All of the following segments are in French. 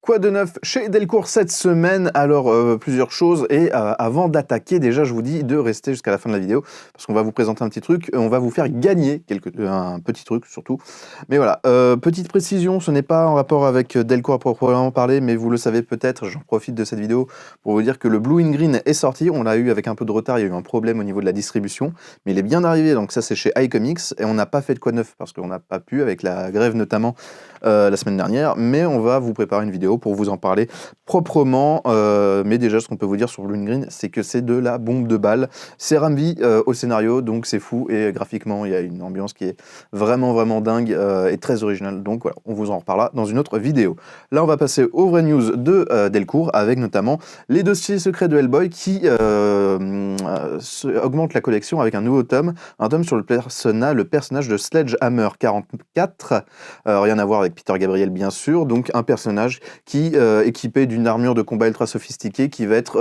Quoi de neuf chez Delcourt cette semaine? Alors, plusieurs choses. Et avant d'attaquer, déjà, je vous dis de rester jusqu'à la fin de la vidéo parce qu'on va vous présenter un petit truc. On va vous faire gagner un petit truc surtout. Mais voilà, petite précision, ce n'est pas en rapport avec Delcourt à proprement parler, mais vous le savez peut-être, j'en profite de cette vidéo pour vous dire que le Blue in Green est sorti. On l'a eu avec un peu de retard, il y a eu un problème au niveau de la distribution, mais il est bien arrivé. Donc ça, c'est chez iComics et on n'a pas fait de quoi de neuf parce qu'on n'a pas pu, avec la grève notamment la semaine dernière, mais on va vous préparer une vidéo pour vous en parler proprement. Mais déjà, ce qu'on peut vous dire sur Blue in Green, c'est que c'est de la bombe de balle. C'est Ramvi au scénario, donc c'est fou, et graphiquement, il y a une ambiance qui est vraiment dingue et très originale. Donc voilà, on vous en reparlera dans une autre vidéo. Là, on va passer aux vraies news de Delcourt, avec notamment les dossiers secrets de Hellboy qui augmentent la collection avec un nouveau tome, un tome sur le personnage de Sledgehammer 44, rien à voir avec Peter Gabriel bien sûr, donc un personnage qui, équipé d'une armure de combat ultra sophistiquée, qui va être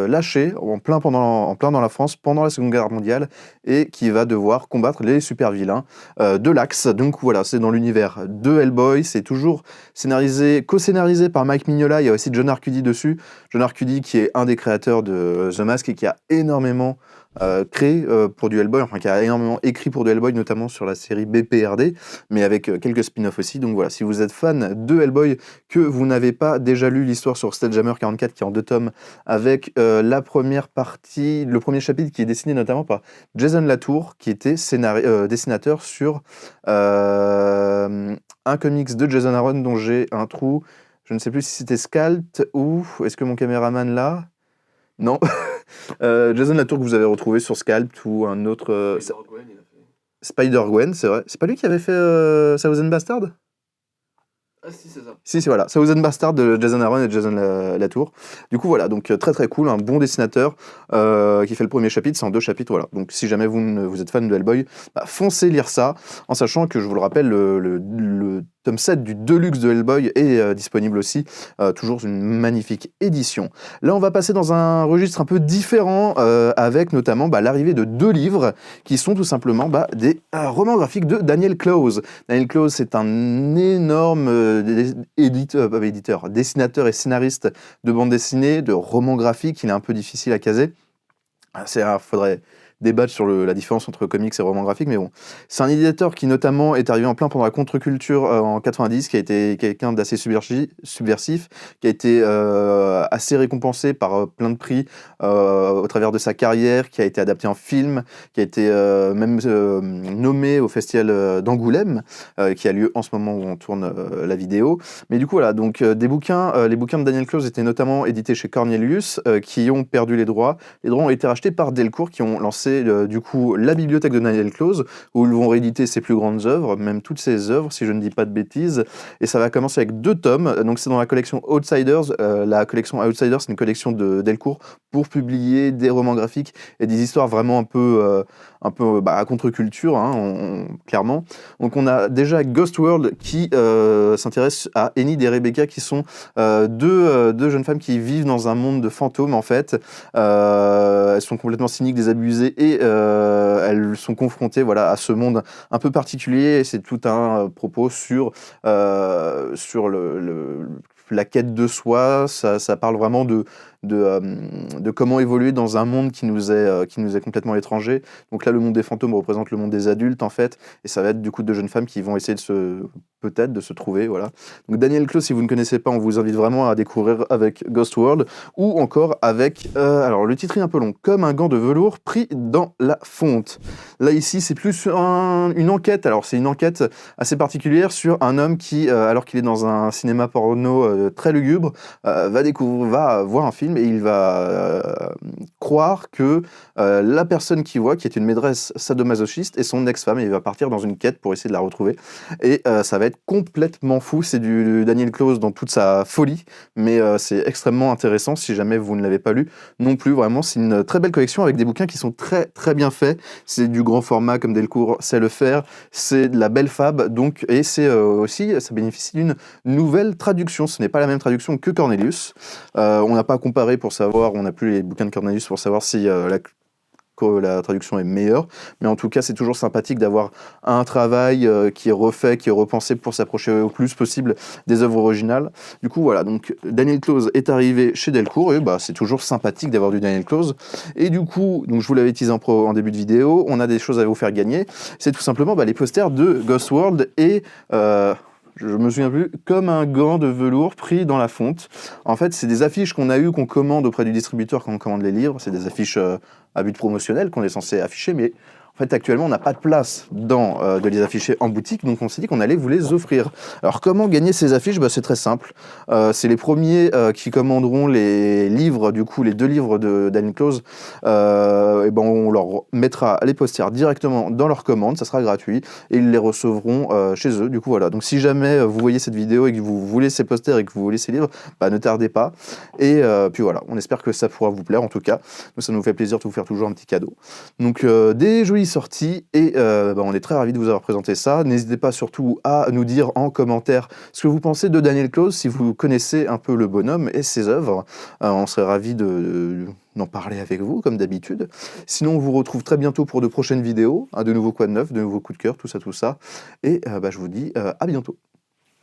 lâché en plein dans la France pendant la Seconde Guerre mondiale et qui va devoir combattre les super vilains de l'Axe. Donc voilà, c'est dans l'univers de Hellboy, c'est toujours co-scénarisé par Mike Mignola. Il y a aussi John Arcudi dessus. John Arcudi qui est un des créateurs de The Mask et qui a énormément créé pour du Hellboy, enfin qui a énormément écrit pour du Hellboy, notamment sur la série BPRD, mais avec quelques spin-offs aussi. Donc voilà, si vous êtes fan de Hellboy, que vous n'avez pas déjà lu l'histoire sur Sledgehammer 44 qui est en 2 tomes, avec la première partie, le premier chapitre qui est dessiné notamment par Jason Latour, qui était dessinateur sur un comics de Jason Aaron dont j'ai un trou. Je ne sais plus si c'était Scalp ou est-ce que mon caméraman là? Non. Jason Latour que vous avez retrouvé sur Scalp ou un autre. Spider-Gwen, c'est vrai. C'est pas lui qui avait fait Thousand Bastard? Ah si, c'est ça. Si, voilà. Thousand Bastard de Jason Aaron et Jason Latour. Du coup, voilà. Donc, très cool. Un bon dessinateur qui fait le premier chapitre. C'est en 2 chapitres. Voilà. Donc, si jamais vous êtes fan de Hellboy, foncez lire ça. En sachant que, je vous le rappelle, le tome 7 du Deluxe de Hellboy est disponible aussi. Toujours une magnifique édition. Là, on va passer dans un registre un peu différent avec notamment l'arrivée de 2 livres qui sont tout simplement des romans graphiques de Daniel Clowes. Daniel Clowes, c'est un énorme dessinateur et scénariste de bande dessinée, de romans graphiques. Il est un peu difficile à caser. Faudrait débattre sur la différence entre comics et romans graphiques, mais bon. C'est un éditeur qui notamment est arrivé en plein pendant la contre-culture en 90, qui a été quelqu'un d'assez subversif, qui a été assez récompensé par plein de prix au travers de sa carrière, qui a été adapté en film, qui a été même nommé au festival d'Angoulême, qui a lieu en ce moment où on tourne la vidéo. Mais du coup, voilà, donc les bouquins de Daniel Clowes étaient notamment édités chez Cornelius, qui ont perdu les droits. Les droits ont été rachetés par Delcourt, qui ont lancé du coup la bibliothèque de Daniel Clowes, où ils vont rééditer ses plus grandes œuvres, même toutes ses œuvres, si je ne dis pas de bêtises. Et ça va commencer avec 2 tomes. Donc c'est dans la collection Outsiders. La collection Outsiders, c'est une collection de Delcourt pour publier des romans graphiques et des histoires vraiment un peu à contre-culture, clairement. Donc on a déjà Ghost World qui s'intéresse à Enid et Rebecca, qui sont deux jeunes femmes qui vivent dans un monde de fantômes en fait. Elles sont complètement cyniques, désabusées et elles sont confrontées à ce monde un peu particulier. Et c'est tout un propos sur la quête de soi. Ça parle vraiment de comment évoluer dans un monde qui nous est complètement étranger. Donc là, le monde des fantômes représente le monde des adultes, en fait, et ça va être du coup 2 jeunes femmes qui vont essayer de se trouver, voilà. Donc Daniel Clowes, si vous ne connaissez pas, on vous invite vraiment à découvrir avec Ghost World, ou encore avec, alors le titre est un peu long, Comme un gant de velours pris dans la fonte. Là, ici, c'est plus une enquête, alors c'est une enquête assez particulière sur un homme qui, alors qu'il est dans un cinéma porno très lugubre, va voir un film et il va croire que la personne qu'il voit, qui est une maîtresse sadomasochiste, est son ex-femme, et il va partir dans une quête pour essayer de la retrouver. Et ça va être complètement fou. C'est du Daniel Clowes dans toute sa folie, mais c'est extrêmement intéressant si jamais vous ne l'avez pas lu non plus. Vraiment, c'est une très belle collection avec des bouquins qui sont très bien faits. C'est du grand format comme Delcourt sait le faire. C'est de la belle fab, donc, et c'est aussi, ça bénéficie d'une nouvelle traduction. Ce n'est pas la même traduction que Cornelius. On n'a pas comparé pour savoir, on n'a plus les bouquins de Cornelius pour savoir si que la traduction est meilleure, mais en tout cas, c'est toujours sympathique d'avoir un travail qui est refait, qui est repensé pour s'approcher au plus possible des œuvres originales. Du coup, voilà, donc Daniel Clowes est arrivé chez Delcourt, et bah, c'est toujours sympathique d'avoir du Daniel Clowes. Et du coup, donc, je vous l'avais teasé en début de vidéo, on a des choses à vous faire gagner. C'est tout simplement les posters de Ghost World et... je me souviens plus, comme un gant de velours pris dans la fonte. En fait, c'est des affiches qu'on a eues, qu'on commande auprès du distributeur quand on commande les livres. C'est des affiches à but promotionnel qu'on est censé afficher, mais en fait, actuellement, on n'a pas de place de les afficher en boutique, donc on s'est dit qu'on allait vous les offrir. Alors, comment gagner ces affiches? C'est très simple. C'est les premiers qui commanderont les livres, du coup, les 2 livres de Daniel Clowes. Et ben, on leur mettra les posters directement dans leur commande, ça sera gratuit, et ils les recevront chez eux. Du coup, voilà. Donc, si jamais vous voyez cette vidéo et que vous voulez ces posters et que vous voulez ces livres, ne tardez pas. Et puis voilà, on espère que ça pourra vous plaire, en tout cas. Nous, ça nous fait plaisir de vous faire toujours un petit cadeau. Donc, des jolies sorties, et on est très ravis de vous avoir présenté ça. N'hésitez pas surtout à nous dire en commentaire ce que vous pensez de Daniel Clowes, si vous connaissez un peu le bonhomme et ses œuvres. On serait ravis d'en parler avec vous, comme d'habitude. Sinon, on vous retrouve très bientôt pour de prochaines vidéos, de nouveaux quoi de neuf, de nouveaux coups de cœur, tout ça. Et je vous dis à bientôt.